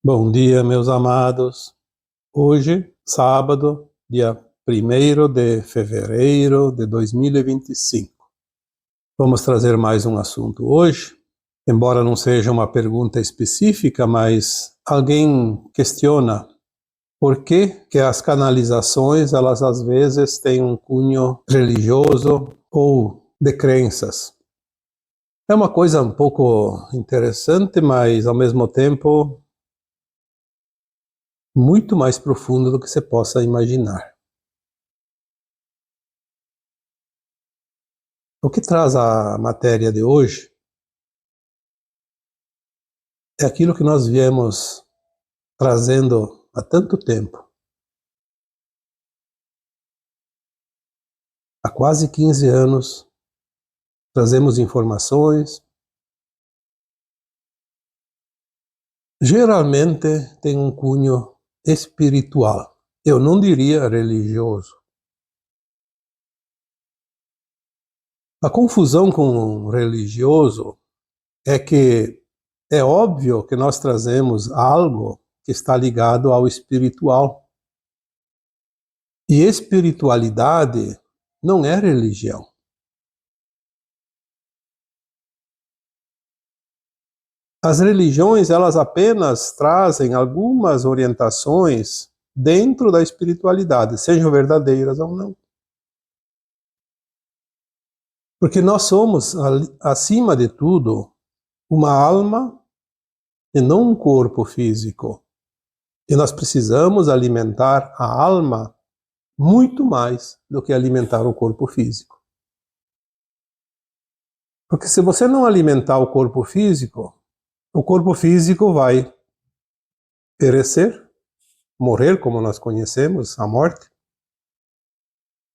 Bom dia, meus amados. Hoje, sábado, dia 1º de fevereiro de 2025. Vamos trazer mais um assunto hoje, embora não seja uma pergunta específica, mas alguém questiona por que que as canalizações, elas às vezes têm um cunho religioso ou de crenças. É uma coisa um pouco interessante, mas ao mesmo tempo muito mais profunda do que você possa imaginar. O que traz a matéria de hoje é aquilo que nós viemos trazendo há tanto tempo. Há quase 15 anos, trazemos informações. Geralmente tem um cunho espiritual. Eu não diria religioso. A confusão com religioso é que é óbvio que nós trazemos algo que está ligado ao espiritual. E espiritualidade não é religião. As religiões, elas apenas trazem algumas orientações dentro da espiritualidade, sejam verdadeiras ou não. Porque nós somos, acima de tudo, uma alma e não um corpo físico. E nós precisamos alimentar a alma muito mais do que alimentar o corpo físico. Porque se você não alimentar o corpo físico vai perecer, morrer, como nós conhecemos, a morte.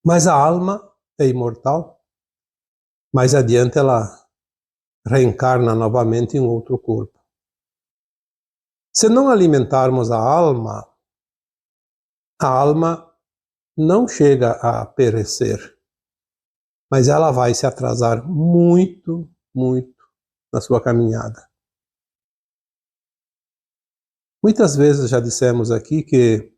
Mas a alma é imortal. Mais adiante ela reencarna novamente em outro corpo. Se não alimentarmos a alma não chega a perecer, mas ela vai se atrasar muito, muito na sua caminhada. Muitas vezes já dissemos aqui que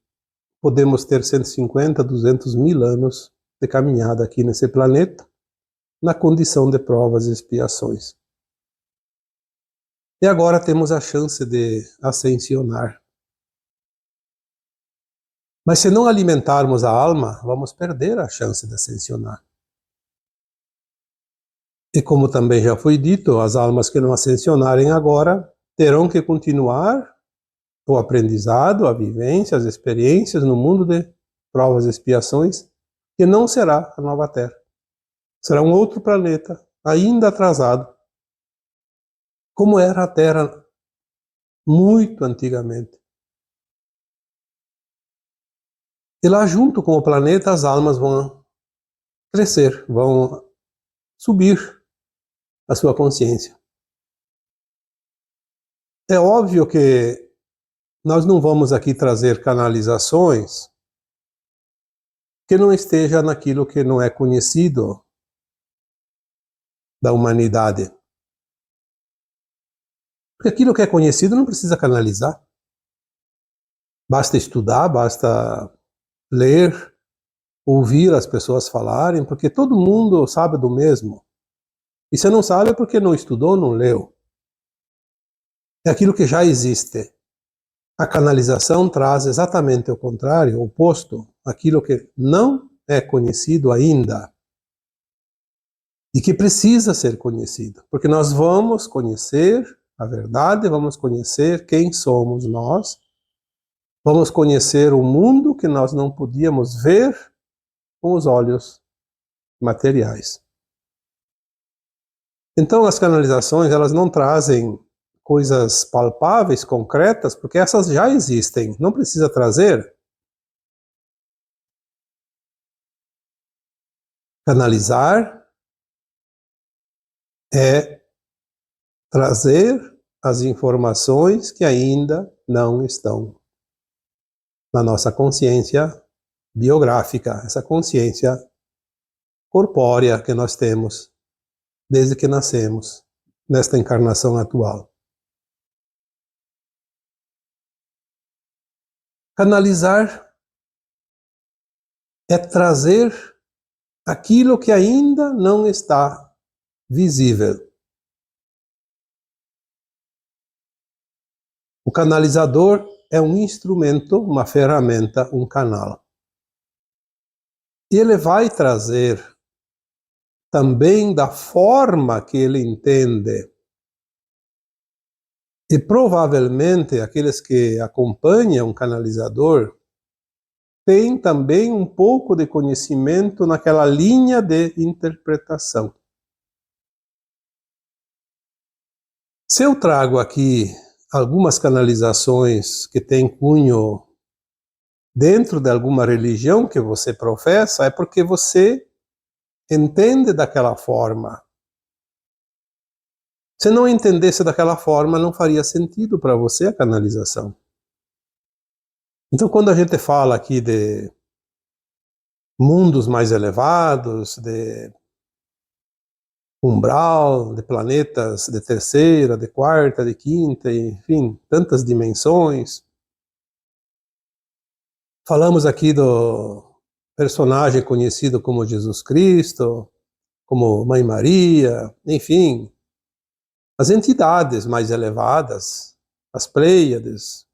podemos ter 150, 200 mil anos de caminhada aqui nesse planeta, na condição de provas e expiações. E agora temos a chance de ascensionar. Mas se não alimentarmos a alma, vamos perder a chance de ascensionar. E como também já foi dito, as almas que não ascensionarem agora terão que continuar o aprendizado, a vivência, as experiências no mundo de provas e expiações, que não será a nova Terra. Será um outro planeta, ainda atrasado, como era a Terra muito antigamente. E lá junto com o planeta as almas vão crescer, vão subir a sua consciência. É óbvio que nós não vamos aqui trazer canalizações que não esteja naquilo que não é conhecido da humanidade. Porque aquilo que é conhecido não precisa canalizar. Basta estudar, basta ler, ouvir as pessoas falarem, porque todo mundo sabe do mesmo. E se não sabe é porque não estudou, não leu. É aquilo que já existe. A canalização traz exatamente o contrário, o oposto, aquilo que não é conhecido ainda e que precisa ser conhecido, porque nós vamos conhecer a verdade, vamos conhecer quem somos nós, vamos conhecer o mundo que nós não podíamos ver com os olhos materiais. Então as canalizações, elas não trazem coisas palpáveis, concretas, porque essas já existem, não precisa trazer. Canalizar é trazer as informações que ainda não estão na nossa consciência biográfica, essa consciência corpórea que nós temos desde que nascemos, nesta encarnação atual. Canalizar é trazer aquilo que ainda não está visível. O canalizador é um instrumento, uma ferramenta, um canal. E ele vai trazer também da forma que ele entende. E provavelmente aqueles que acompanham um canalizador têm também um pouco de conhecimento naquela linha de interpretação. Se eu trago aqui algumas canalizações que têm cunho dentro de alguma religião que você professa, é porque você entende daquela forma. Se não entendesse daquela forma, não faria sentido para você a canalização. Então, quando a gente fala aqui de mundos mais elevados, de umbral, de planetas de terceira, de quarta, de quinta, enfim, tantas dimensões. Falamos aqui do personagem conhecido como Jesus Cristo, como Mãe Maria, enfim, as entidades mais elevadas, as Pleiades,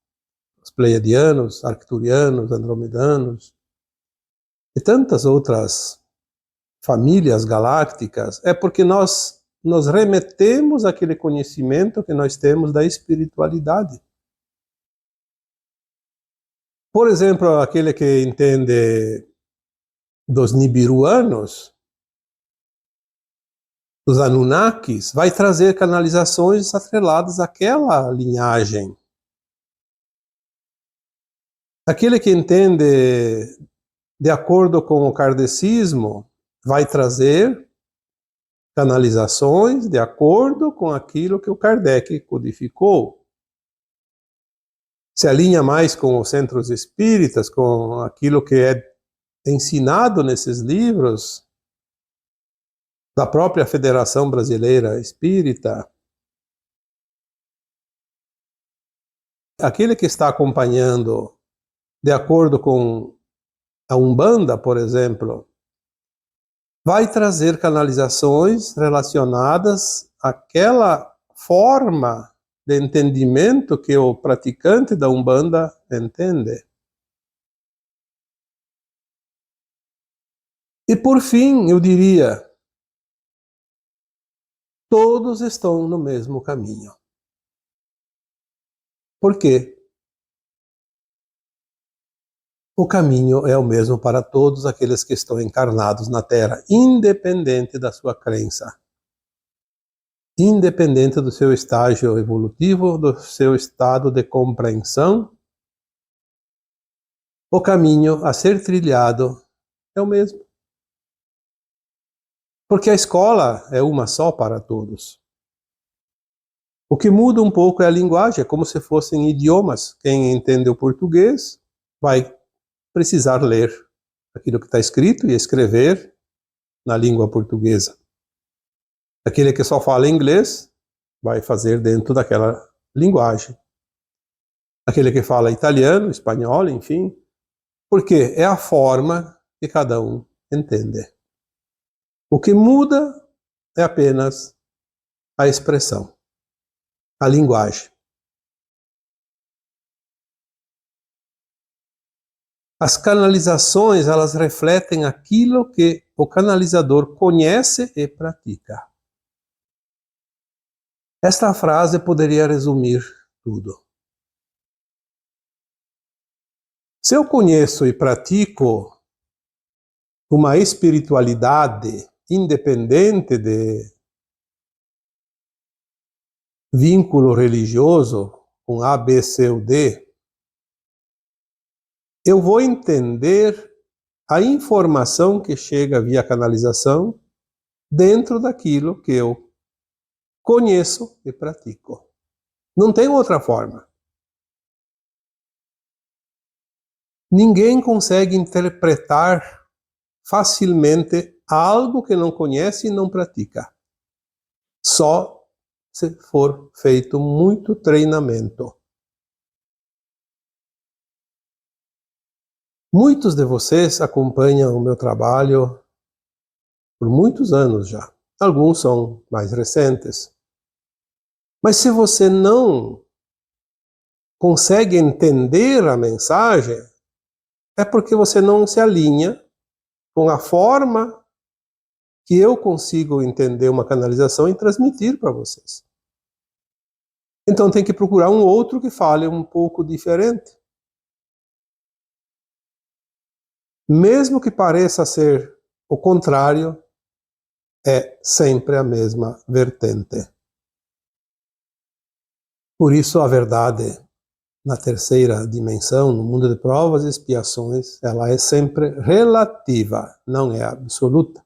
os Pleiadianos, Arcturianos, Andromedanos, e tantas outras famílias galácticas, é porque nós nos remetemos àquele conhecimento que nós temos da espiritualidade. Por exemplo, aquele que entende dos Nibiruanos, dos Anunnakis, vai trazer canalizações atreladas àquela linhagem. Aquele que entende de acordo com o kardecismo, vai trazer canalizações de acordo com aquilo que o Kardec codificou. Se alinha mais com os centros espíritas, com aquilo que é ensinado nesses livros da própria Federação Brasileira Espírita. Aquele que está acompanhando de acordo com a Umbanda, por exemplo, vai trazer canalizações relacionadas àquela forma de entendimento que o praticante da Umbanda entende. E por fim, eu diria, todos estão no mesmo caminho. Por quê? O caminho é o mesmo para todos aqueles que estão encarnados na Terra, independente da sua crença, independente do seu estágio evolutivo, do seu estado de compreensão. O caminho a ser trilhado é o mesmo. Porque a escola é uma só para todos. O que muda um pouco é a linguagem, é como se fossem idiomas. Quem entende o português vai precisar ler aquilo que está escrito e escrever na língua portuguesa. Aquele que só fala inglês vai fazer dentro daquela linguagem. Aquele que fala italiano, espanhol, enfim, porque é a forma que cada um entende. O que muda é apenas a expressão, a linguagem. As canalizações, elas refletem aquilo que o canalizador conhece e pratica. Esta frase poderia resumir tudo. Se eu conheço e pratico uma espiritualidade independente de vínculo religioso com A, B, C ou D, eu vou entender a informação que chega via canalização dentro daquilo que eu conheço e pratico. Não tem outra forma. Ninguém consegue interpretar facilmente algo que não conhece e não pratica. Só se for feito muito treinamento. Muitos de vocês acompanham o meu trabalho por muitos anos já. Alguns são mais recentes. Mas se você não consegue entender a mensagem, é porque você não se alinha com a forma que eu consigo entender uma canalização e transmitir para vocês. Então tem que procurar um outro que fale um pouco diferente. Mesmo que pareça ser o contrário, é sempre a mesma vertente. Por isso a verdade na terceira dimensão, no mundo de provas e expiações, ela é sempre relativa, não é absoluta.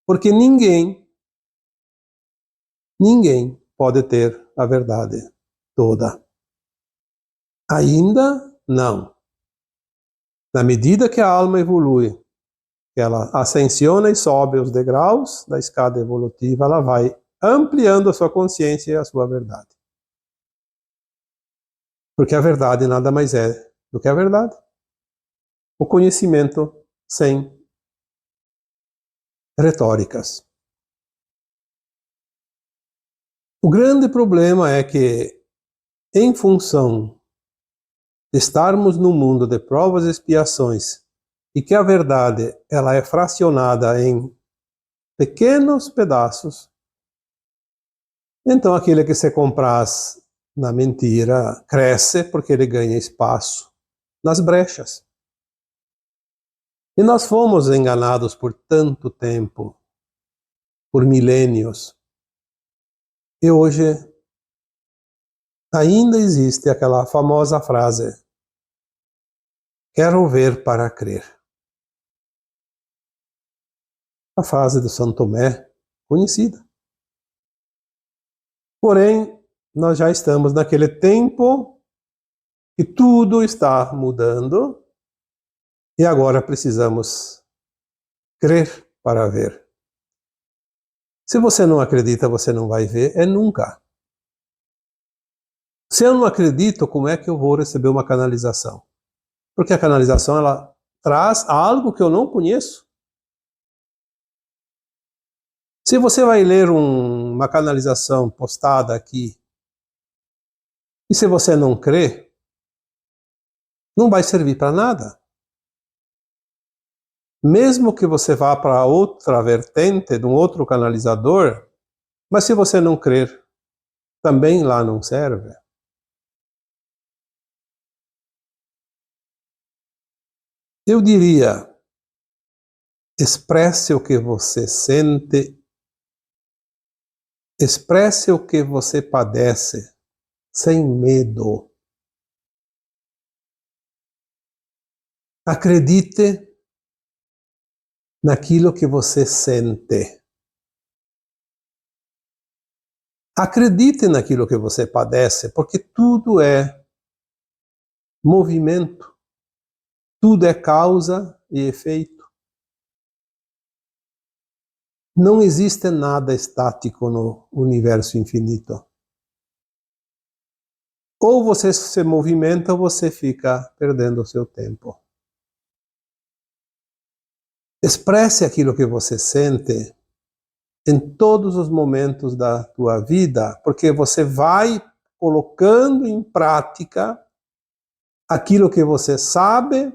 Porque ninguém pode ter a verdade toda. Ainda não. Na medida que a alma evolui, que ela ascensiona e sobe os degraus da escada evolutiva, ela vai ampliando a sua consciência e a sua verdade. Porque a verdade nada mais é do que a verdade. O conhecimento sem retóricas. O grande problema é que, em função de estarmos no mundo de provas e expiações, e que a verdade ela é fracionada em pequenos pedaços, então aquele que se compraz na mentira cresce porque ele ganha espaço nas brechas. E nós fomos enganados por tanto tempo, por milênios, e hoje ainda existe aquela famosa frase: quero ver para crer. A frase de São Tomé, conhecida. Porém, nós já estamos naquele tempo que tudo está mudando e agora precisamos crer para ver. Se você não acredita, você não vai ver, é nunca. Se eu não acredito, como é que eu vou receber uma canalização? Porque a canalização ela traz algo que eu não conheço. Se você vai ler uma canalização postada aqui, e se você não crê, não vai servir para nada. Mesmo que você vá para outra vertente, de um outro canalizador, mas se você não crer, também lá não serve. Eu diria, expresse o que você sente, expresse o que você padece, sem medo. Acredite naquilo que você sente. Acredite naquilo que você padece, porque tudo é movimento, tudo é causa e efeito. Não existe nada estático no universo infinito. Ou você se movimenta ou você fica perdendo o seu tempo. Expresse aquilo que você sente em todos os momentos da tua vida, porque você vai colocando em prática aquilo que você sabe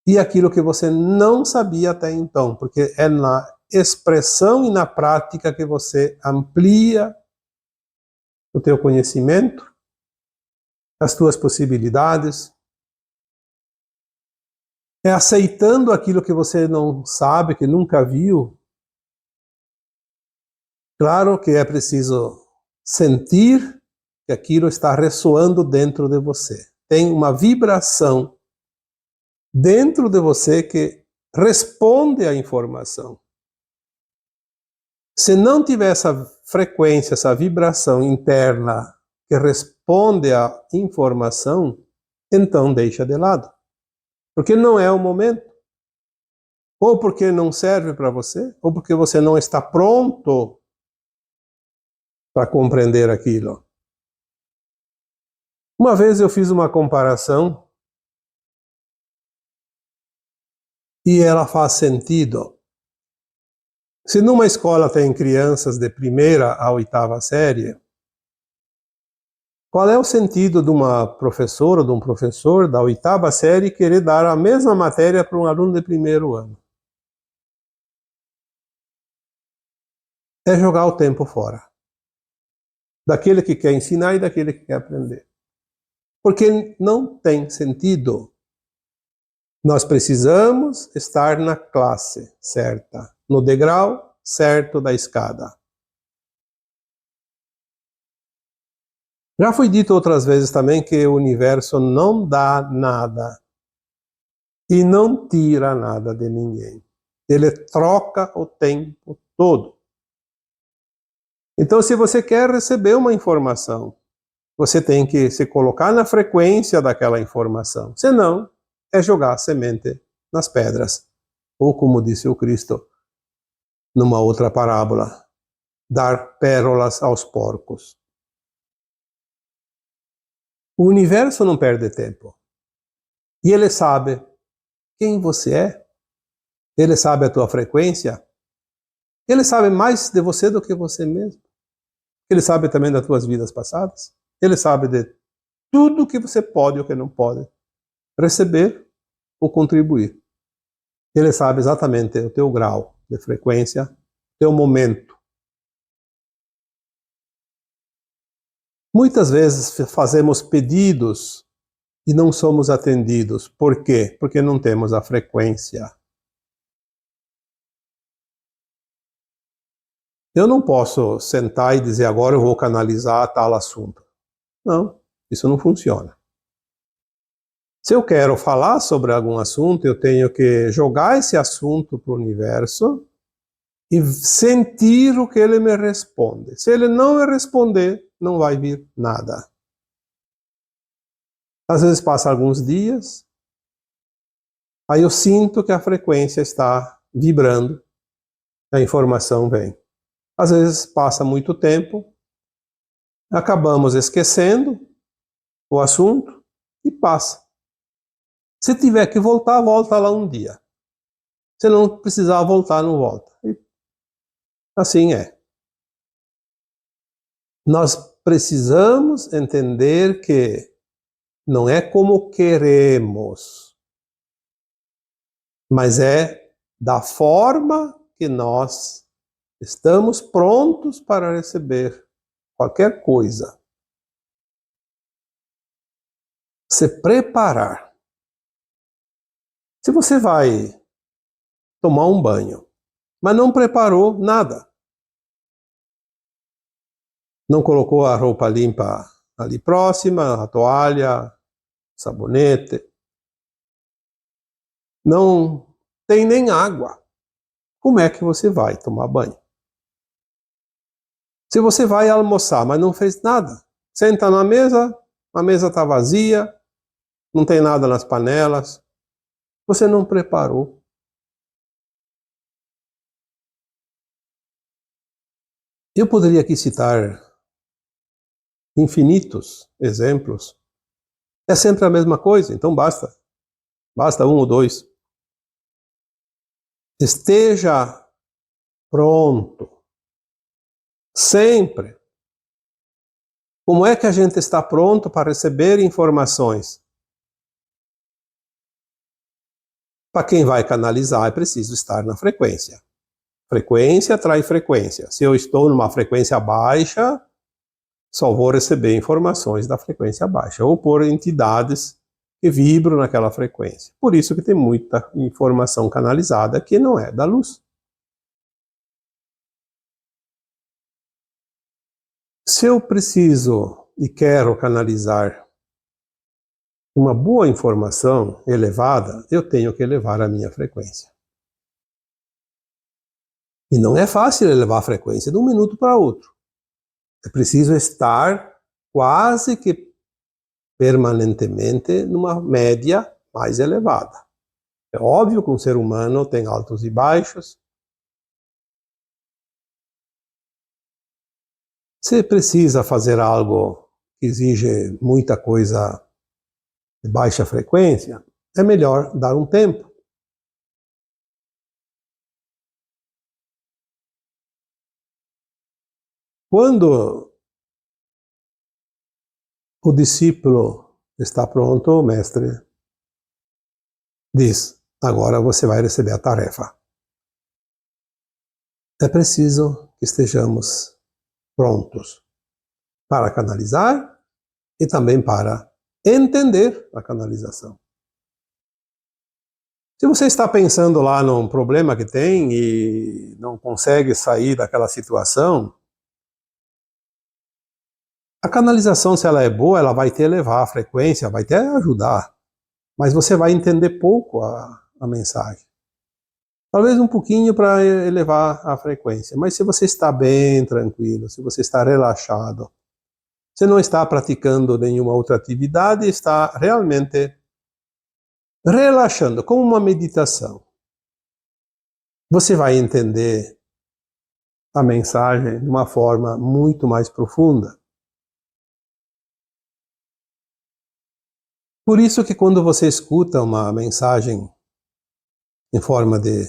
e aquilo que você não sabia até então, porque é na expressão e na prática que você amplia o teu conhecimento, as tuas possibilidades. É aceitando aquilo que você não sabe, que nunca viu. Claro que é preciso sentir que aquilo está ressoando dentro de você. Tem uma vibração dentro de você que responde à informação. Se não tiver essa frequência, essa vibração interna que responde à informação, então deixa de lado. Porque não é o momento. Ou porque não serve para você, ou porque você não está pronto para compreender aquilo. Uma vez eu fiz uma comparação e ela faz sentido. Se numa escola tem crianças de primeira a oitava série, qual é o sentido de uma professora ou de um professor da oitava série querer dar a mesma matéria para um aluno de primeiro ano? É jogar o tempo fora. Daquele que quer ensinar e daquele que quer aprender. Porque não tem sentido. Nós precisamos estar na classe certa, no degrau certo da escada. Já foi dito outras vezes também que o universo não dá nada e não tira nada de ninguém. Ele troca o tempo todo. Então, se você quer receber uma informação, você tem que se colocar na frequência daquela informação. Senão, é jogar semente nas pedras. Ou, como disse o Cristo numa outra parábola, dar pérolas aos porcos. O universo não perde tempo. E ele sabe quem você é. Ele sabe a tua frequência. Ele sabe mais de você do que você mesmo. Ele sabe também das tuas vidas passadas. Ele sabe de tudo que você pode e o que não pode receber ou contribuir. Ele sabe exatamente o teu grau de frequência, teu momento. Muitas vezes fazemos pedidos e não somos atendidos. Por quê? Porque não temos a frequência. Eu não posso sentar e dizer agora eu vou canalizar tal assunto. Não, isso não funciona. Se eu quero falar sobre algum assunto, eu tenho que jogar esse assunto para o universo e sentir o que ele me responde. Se ele não me responder, não vai vir nada. Às vezes passa alguns dias, aí eu sinto que a frequência está vibrando, a informação vem. Às vezes passa muito tempo, acabamos esquecendo o assunto e passa. Se tiver que voltar, volta lá um dia. Se não precisar voltar, não volta. E assim é. Nós precisamos entender que não é como queremos, mas é da forma que nós estamos prontos para receber qualquer coisa. Se preparar. Se você vai tomar um banho, mas não preparou nada, não colocou a roupa limpa ali próxima, a toalha, sabonete, não tem nem água, como é que você vai tomar banho? Se você vai almoçar, mas não fez nada, senta na mesa, a mesa está vazia, não tem nada nas panelas, você não preparou. Eu poderia aqui citar infinitos exemplos. É sempre a mesma coisa, então basta um ou dois. Esteja pronto. Sempre. Como é que a gente está pronto para receber informações? Para quem vai canalizar, é preciso estar na frequência. Frequência atrai frequência. Se eu estou numa frequência baixa, só vou receber informações da frequência baixa, ou por entidades que vibram naquela frequência. Por isso que tem muita informação canalizada que não é da luz. Se eu preciso e quero canalizar uma boa informação elevada, eu tenho que elevar a minha frequência. E não é fácil elevar a frequência de um minuto para outro. É preciso estar quase que permanentemente numa média mais elevada. É óbvio que um ser humano tem altos e baixos. Se precisa fazer algo que exige muita coisa de baixa frequência, é melhor dar um tempo. Quando o discípulo está pronto, o mestre diz: agora você vai receber a tarefa. É preciso que estejamos prontos para canalizar e também para entender a canalização. Se você está pensando lá num problema que tem e não consegue sair daquela situação, a canalização, se ela é boa, ela vai te elevar a frequência, vai te ajudar, mas você vai entender pouco a mensagem. Talvez um pouquinho para elevar a frequência, mas se você está bem tranquilo, se você está relaxado, você não está praticando nenhuma outra atividade, está realmente relaxando, como uma meditação. Você vai entender a mensagem de uma forma muito mais profunda. Por isso que quando você escuta uma mensagem em forma de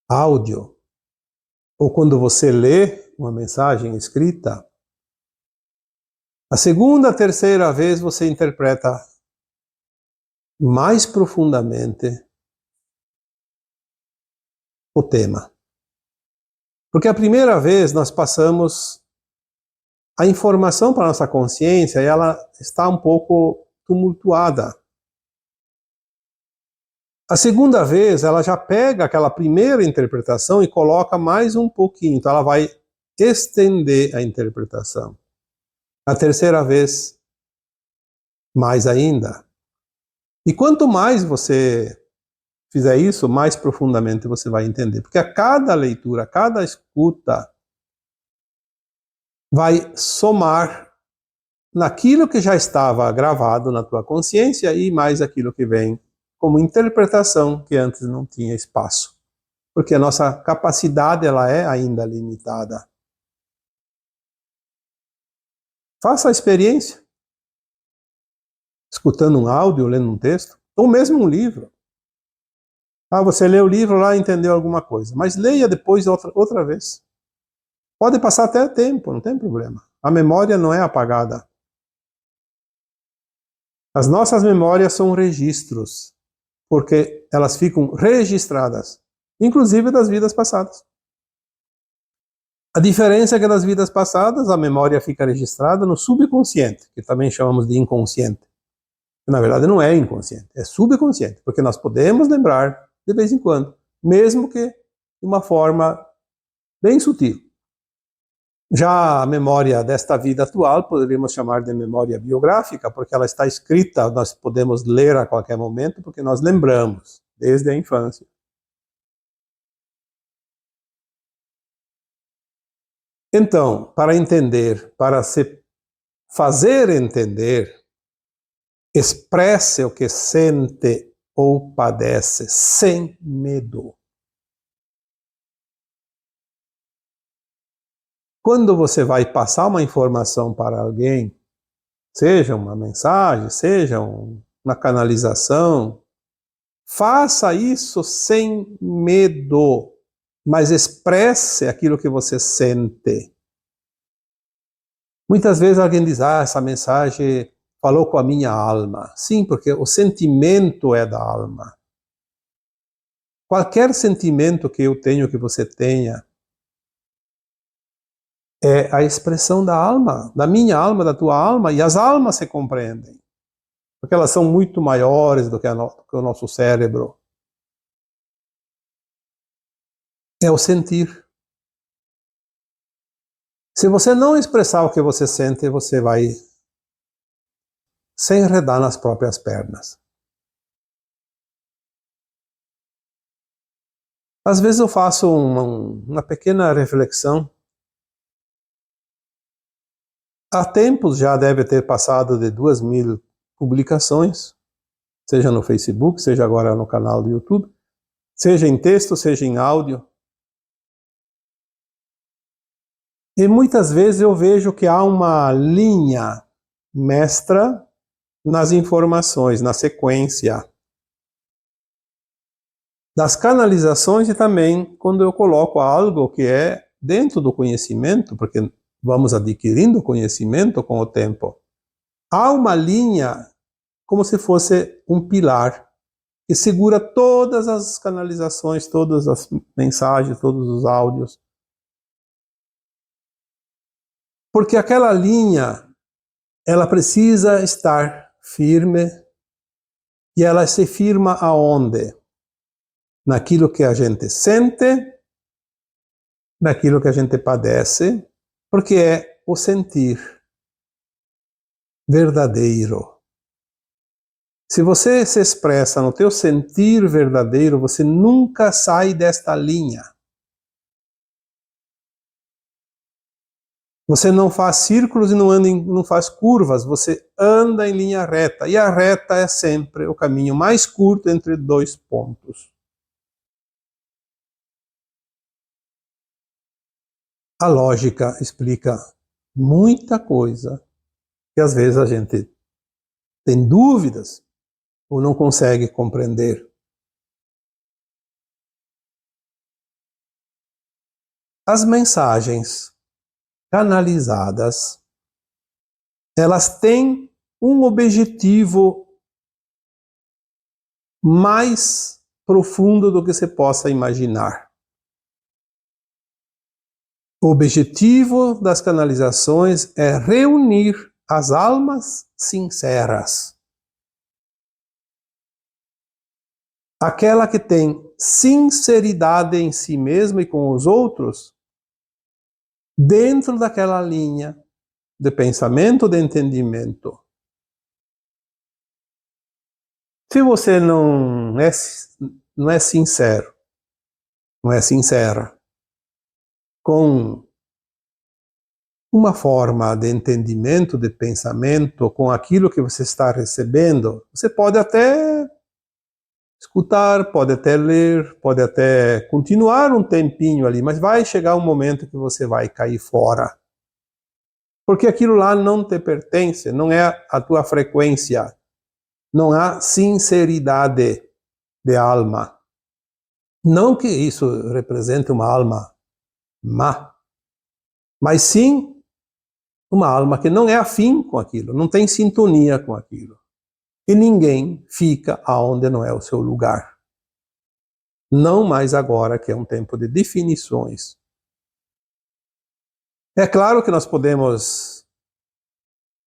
áudio, ou quando você lê uma mensagem escrita, a segunda, terceira vez você interpreta mais profundamente o tema. Porque a primeira vez nós passamos a informação para a nossa consciência e ela está um pouco tumultuada. A segunda vez ela já pega aquela primeira interpretação e coloca mais um pouquinho, então ela vai estender a interpretação. A terceira vez, mais ainda. E quanto mais você fizer isso, mais profundamente você vai entender. Porque a cada leitura, a cada escuta, vai somar naquilo que já estava gravado na tua consciência e mais aquilo que vem como interpretação que antes não tinha espaço. Porque a nossa capacidade ela é ainda limitada. Faça a experiência. Escutando um áudio, lendo um texto, ou mesmo um livro. Ah, você lê o livro lá e entendeu alguma coisa, mas leia depois outra vez. Pode passar até tempo, não tem problema. A memória não é apagada. As nossas memórias são registros, porque elas ficam registradas, inclusive das vidas passadas. A diferença é que nas vidas passadas a memória fica registrada no subconsciente, que também chamamos de inconsciente. Na verdade não é inconsciente, é subconsciente, porque nós podemos lembrar de vez em quando, mesmo que de uma forma bem sutil. Já a memória desta vida atual poderíamos chamar de memória biográfica, porque ela está escrita, nós podemos ler a qualquer momento, porque nós lembramos desde a infância. Então, para entender, para se fazer entender, expresse o que sente ou padece sem medo. Quando você vai passar uma informação para alguém, seja uma mensagem, seja uma canalização, faça isso sem medo, mas expresse aquilo que você sente. Muitas vezes alguém diz, essa mensagem falou com a minha alma. Sim, porque o sentimento é da alma. Qualquer sentimento que eu tenho, que você tenha, é a expressão da alma, da minha alma, da tua alma, e as almas se compreendem, porque elas são muito maiores do que o nosso cérebro. É o sentir. Se você não expressar o que você sente, você vai se enredar nas próprias pernas. Às vezes eu faço uma pequena reflexão. Há tempos já deve ter passado de 2.000 publicações, seja no Facebook, seja agora no canal do YouTube, seja em texto, seja em áudio. E muitas vezes eu vejo que há uma linha mestra nas informações, na sequência das canalizações e também quando eu coloco algo que é dentro do conhecimento, porque vamos adquirindo conhecimento com o tempo, há uma linha como se fosse um pilar que segura todas as canalizações, todas as mensagens, todos os áudios. Porque aquela linha, ela precisa estar firme, e ela se firma aonde? Naquilo que a gente sente, naquilo que a gente padece, porque é o sentir verdadeiro. Se você se expressa no teu sentir verdadeiro, você nunca sai desta linha. Você não faz círculos e não faz curvas, você anda em linha reta. E a reta é sempre o caminho mais curto entre dois pontos. A lógica explica muita coisa que às vezes a gente tem dúvidas ou não consegue compreender. As mensagens canalizadas, elas têm um objetivo mais profundo do que você possa imaginar. O objetivo das canalizações é reunir as almas sinceras. Aquela que tem sinceridade em si mesma e com os outros, dentro daquela linha de pensamento, de entendimento. Se você não é sincero, não é sincera com uma forma de entendimento, de pensamento, com aquilo que você está recebendo, você pode até escutar, pode até ler, pode até continuar um tempinho ali, mas vai chegar um momento que você vai cair fora. Porque aquilo lá não te pertence, não é a tua frequência, não há sinceridade de alma. Não que isso represente uma alma má, mas sim uma alma que não é afim com aquilo, não tem sintonia com aquilo. E ninguém fica aonde não é o seu lugar. Não mais agora, que é um tempo de definições. É claro que nós podemos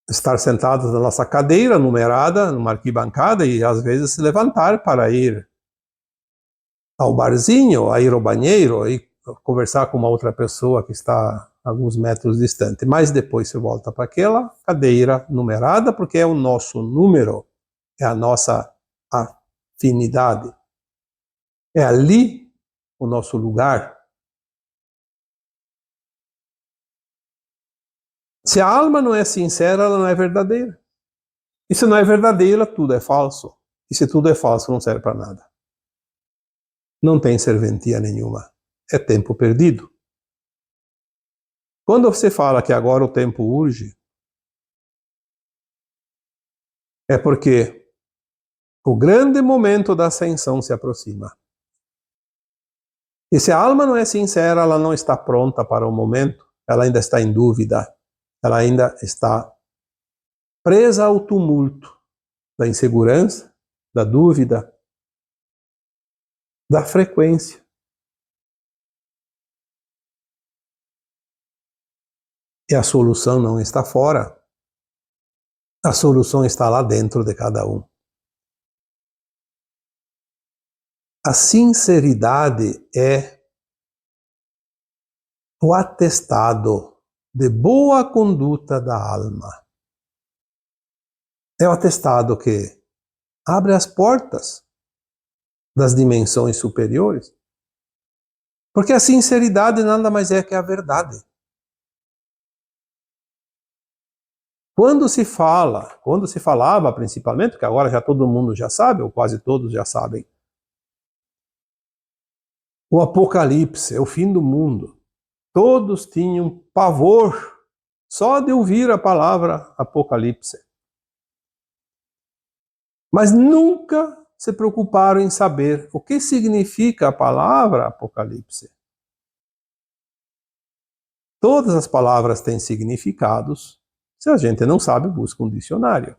estar sentados na nossa cadeira numerada, numa arquibancada, e às vezes se levantar para ir ao barzinho, a ir ao banheiro, e conversar com uma outra pessoa que está a alguns metros distante. Mas depois você volta para aquela cadeira numerada, porque é o nosso número, é a nossa afinidade. É ali o nosso lugar. Se a alma não é sincera, ela não é verdadeira. E se não é verdadeira, tudo é falso. E se tudo é falso, não serve para nada. Não tem serventia nenhuma. É tempo perdido. Quando você fala que agora o tempo urge, é porque o grande momento da ascensão se aproxima. E se a alma não é sincera, ela não está pronta para o momento, ela ainda está em dúvida, ela ainda está presa ao tumulto da insegurança, da dúvida, da frequência. E a solução não está fora. A solução está lá dentro de cada um. A sinceridade é o atestado de boa conduta da alma. É o atestado que abre as portas das dimensões superiores. Porque a sinceridade nada mais é que a verdade. Quando se falava principalmente, porque agora já todo mundo já sabe, ou quase todos já sabem, o Apocalipse é o fim do mundo. Todos tinham pavor só de ouvir a palavra Apocalipse. Mas nunca se preocuparam em saber o que significa a palavra Apocalipse. Todas as palavras têm significados. Se a gente não sabe, busca um dicionário.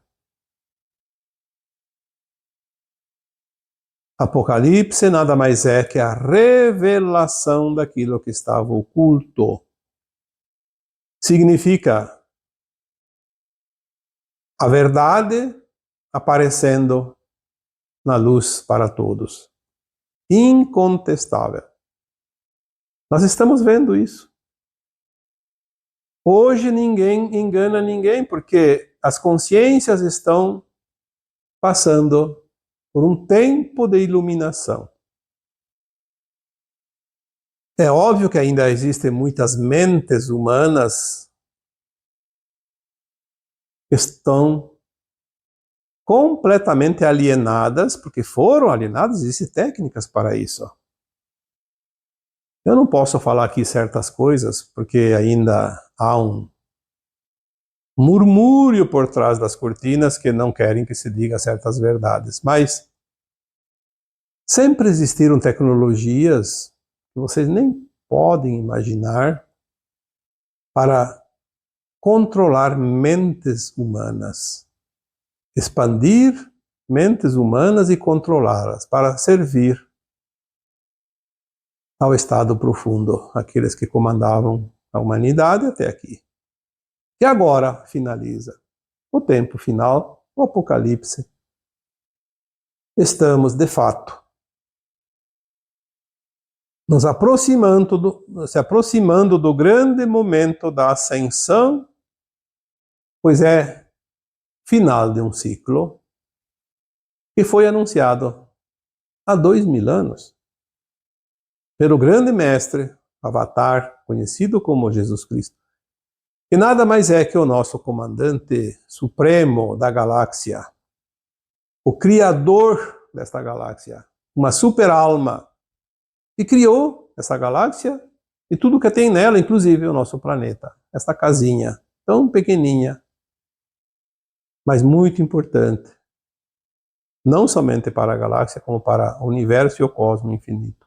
Apocalipse nada mais é que a revelação daquilo que estava oculto. Significa a verdade aparecendo na luz para todos. Incontestável. Nós estamos vendo isso. Hoje ninguém engana ninguém, porque as consciências estão passando por um tempo de iluminação. É óbvio que ainda existem muitas mentes humanas que estão completamente alienadas, porque foram alienadas, existem técnicas para isso. Eu não posso falar aqui certas coisas, porque ainda há um murmúrio por trás das cortinas que não querem que se diga certas verdades. Mas sempre existiram tecnologias que vocês nem podem imaginar para controlar mentes humanas, expandir mentes humanas e controlá-las para servir ao estado profundo, aqueles que comandavam a humanidade até aqui. E agora finaliza o tempo final, o Apocalipse. Estamos, de fato, se aproximando do grande momento da ascensão, pois é final de um ciclo que foi anunciado há 2000 anos pelo grande mestre, Avatar, conhecido como Jesus Cristo, que nada mais é que o nosso comandante supremo da galáxia, o criador desta galáxia, uma super-alma que criou essa galáxia e tudo que tem nela, inclusive o nosso planeta, esta casinha tão pequenininha, mas muito importante, não somente para a galáxia, como para o universo e o cosmos infinito.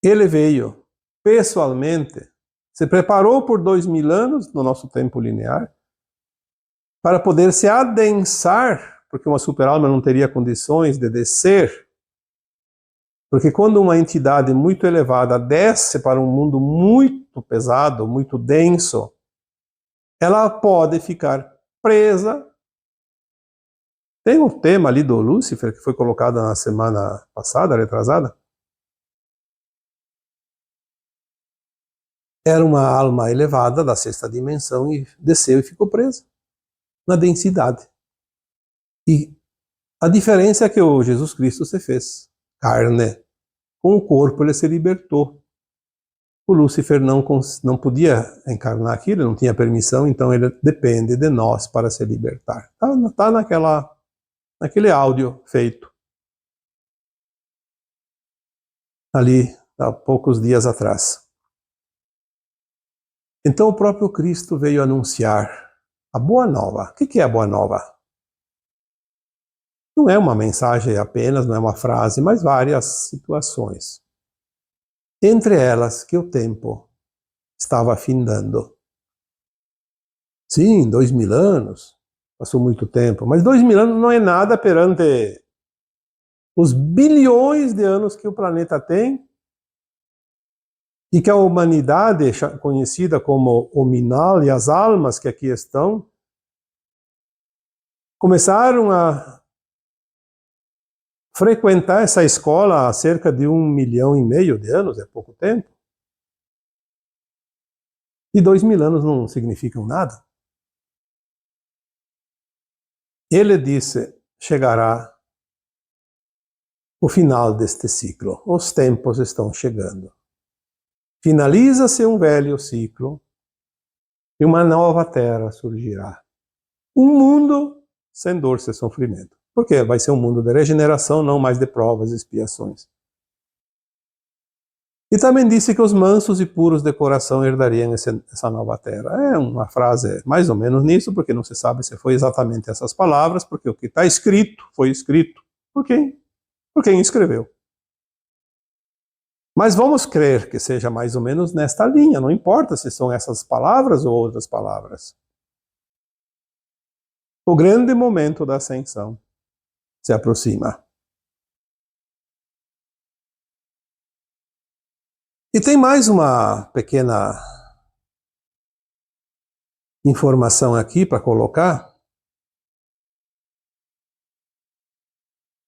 Ele veio pessoalmente, se preparou por 2000 anos no nosso tempo linear para poder se adensar, porque uma super-alma não teria condições de descer, porque quando uma entidade muito elevada desce para um mundo muito pesado, muito denso, ela pode ficar presa. Tem um tema ali do Lúcifer que foi colocado na semana passada, retrasada. Era uma alma elevada da sexta dimensão e desceu e ficou presa na densidade. E a diferença é que o Jesus Cristo se fez carne. Com o corpo ele se libertou. O Lúcifer não podia encarnar aquilo, não tinha permissão, então ele depende de nós para se libertar. Está naquele áudio feito ali há poucos dias atrás. Então o próprio Cristo veio anunciar a Boa Nova. O que é a Boa Nova? Não é uma mensagem apenas, não é uma frase, mas várias situações. Entre elas que o tempo estava findando. Sim, 2000 anos, passou muito tempo, mas 2000 anos não é nada perante os bilhões de anos que o planeta tem e que a humanidade, conhecida como Hominal, e as almas que aqui estão, começaram a frequentar essa escola há cerca de 1,5 milhão de anos, é pouco tempo. E 2000 anos não significam nada. Ele disse, chegará o final deste ciclo. Os tempos estão chegando. Finaliza-se um velho ciclo e uma nova terra surgirá. Um mundo sem dor, sem sofrimento. Porque vai ser um mundo de regeneração, não mais de provas e expiações. E também disse que os mansos e puros de coração herdariam essa nova terra. É uma frase mais ou menos nisso, porque não se sabe se foi exatamente essas palavras, porque o que está escrito foi escrito por quem? Por quem escreveu. Mas vamos crer que seja mais ou menos nesta linha, não importa se são essas palavras ou outras palavras. O grande momento da ascensão se aproxima. E tem mais uma pequena informação aqui para colocar,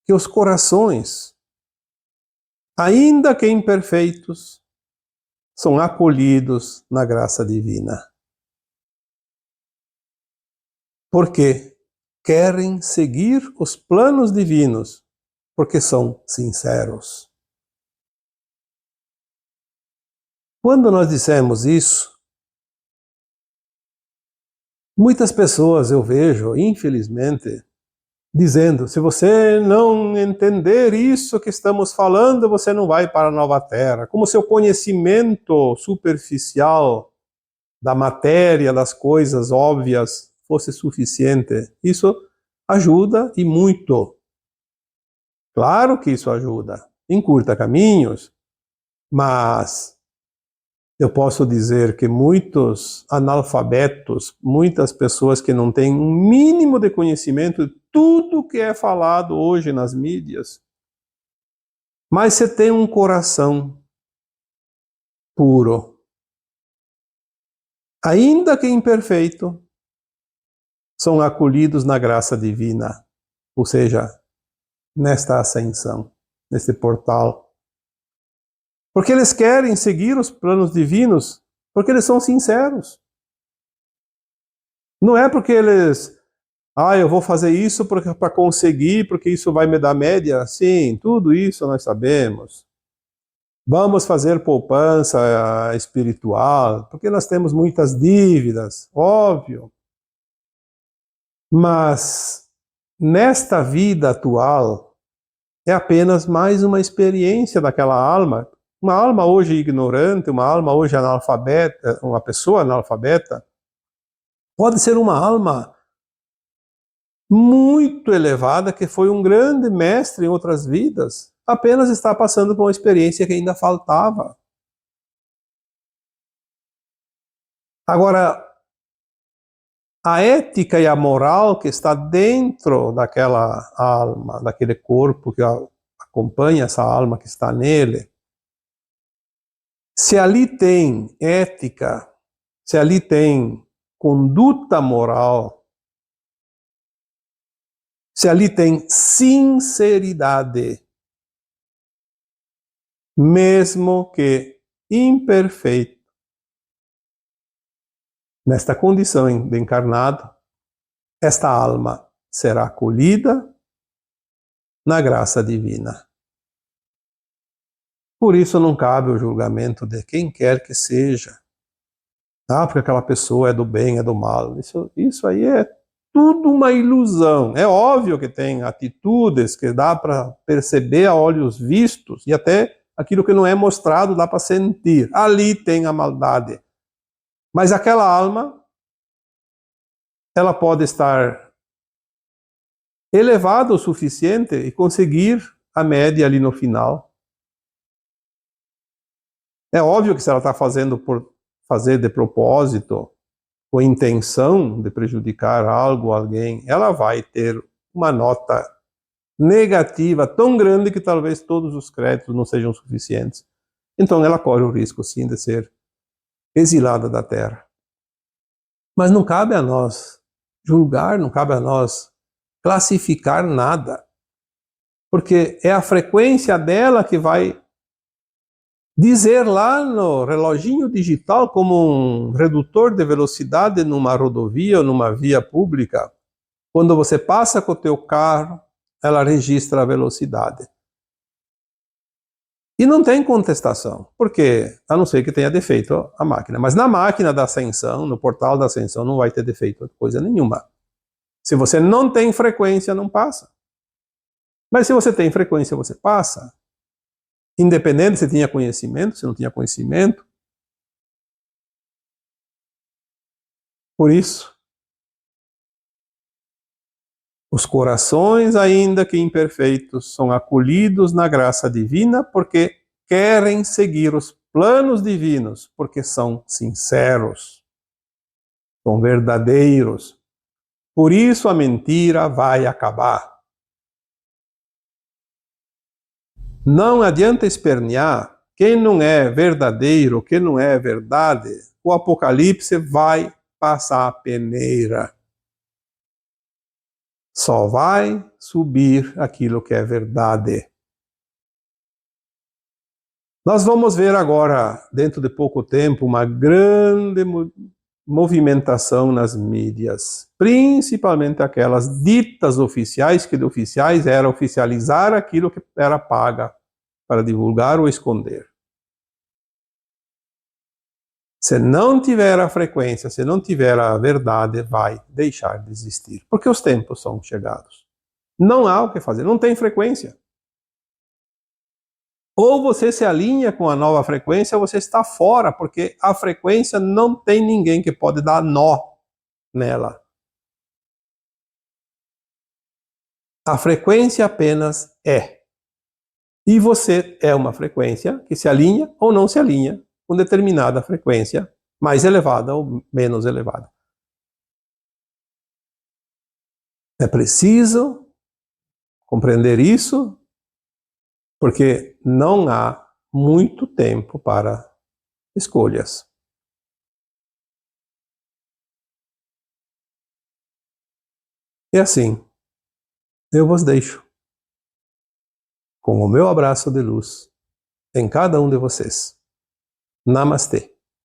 que os corações, ainda que imperfeitos, são acolhidos na graça divina. Porque querem seguir os planos divinos, porque são sinceros. Quando nós dissemos isso, muitas pessoas eu vejo, infelizmente, dizendo: se você não entender isso que estamos falando, você não vai para a nova terra. Como se o conhecimento superficial da matéria, das coisas óbvias, fosse suficiente. Isso ajuda e muito. Claro que isso ajuda, encurta caminhos, mas eu posso dizer que muitos analfabetos, muitas pessoas que não têm um mínimo de conhecimento de tudo que é falado hoje nas mídias, mas você tem um coração puro, ainda que imperfeito, são acolhidos na graça divina, ou seja, nesta ascensão, neste portal. Porque eles querem seguir os planos divinos, porque eles são sinceros. Não é porque eles, eu vou fazer isso para conseguir, porque isso vai me dar média. Sim, tudo isso nós sabemos. Vamos fazer poupança espiritual, porque nós temos muitas dívidas, óbvio. Mas nesta vida atual, é apenas mais uma experiência daquela alma. Uma alma hoje ignorante, uma alma hoje analfabeta, uma pessoa analfabeta, pode ser uma alma muito elevada, que foi um grande mestre em outras vidas, apenas está passando por uma experiência que ainda faltava. Agora, a ética e a moral que está dentro daquela alma, daquele corpo que acompanha essa alma que está nele, se ali tem ética, se ali tem conduta moral, se ali tem sinceridade, mesmo que imperfeito, nesta condição de encarnado, esta alma será acolhida na graça divina. Por isso não cabe o julgamento de quem quer que seja. Porque aquela pessoa é do bem, é do mal. Isso aí é tudo uma ilusão. É óbvio que tem atitudes que dá para perceber a olhos vistos, e até aquilo que não é mostrado dá para sentir. Ali tem a maldade. Mas aquela alma, ela pode estar elevada o suficiente e conseguir a média ali no final. É óbvio que se ela está fazendo por fazer de propósito, com intenção de prejudicar algo, alguém, ela vai ter uma nota negativa tão grande que talvez todos os créditos não sejam suficientes. Então ela corre o risco, sim, de ser exilada da Terra. Mas não cabe a nós julgar, não cabe a nós classificar nada, porque é a frequência dela que vai dizer lá no reloginho digital, como um redutor de velocidade numa rodovia ou numa via pública, quando você passa com o teu carro, ela registra a velocidade. E não tem contestação, porque, a não ser que tenha defeito a máquina. Mas na máquina da ascensão, no portal da ascensão, não vai ter defeito coisa nenhuma. Se você não tem frequência, não passa. Mas se você tem frequência, você passa. Independente se tinha conhecimento, se não tinha conhecimento. Por isso, os corações, ainda que imperfeitos, são acolhidos na graça divina, porque querem seguir os planos divinos porque são sinceros, são verdadeiros. Por isso a mentira vai acabar. Não adianta espernear. Quem não é verdadeiro, quem não é verdade, o Apocalipse vai passar a peneira. Só vai subir aquilo que é verdade. Nós vamos ver agora, dentro de pouco tempo, uma grande movimentação nas mídias, principalmente aquelas ditas oficiais, que de oficiais era oficializar aquilo que era paga para divulgar ou esconder. Se não tiver a frequência, se não tiver a verdade, vai deixar de existir, porque os tempos são chegados. Não há o que fazer, não tem frequência. Ou você se alinha com a nova frequência, ou você está fora, porque a frequência não tem ninguém que pode dar nó nela. A frequência apenas é. E você é uma frequência que se alinha ou não se alinha com determinada frequência, mais elevada ou menos elevada. É preciso compreender isso, porque não há muito tempo para escolhas. E assim, eu vos deixo com o meu abraço de luz em cada um de vocês. Namastê.